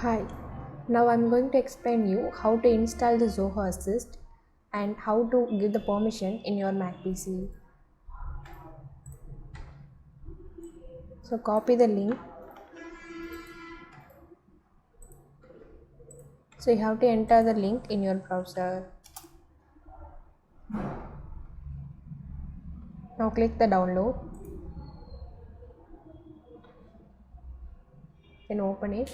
Hi, now I'm going to explain you how to install the Zoho Assist and how to give the permission in your Mac PC. So copy the link. So you have to enter the link in your browser. Now click the download, then open it.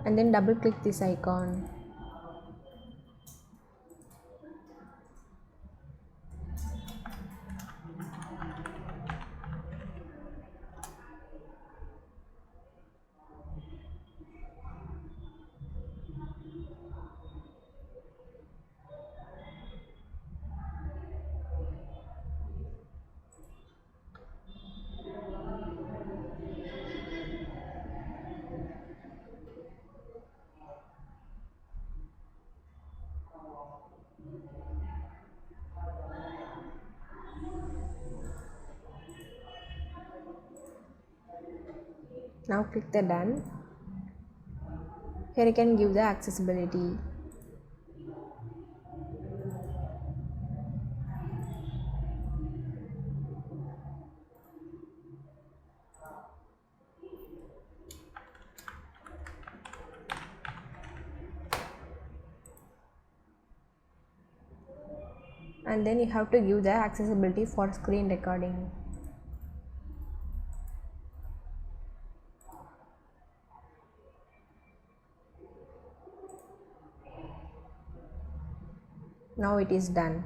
And then double click this icon. Now click the done. Here you can give the accessibility. And then you have to give the accessibility for screen recording. Now it is done.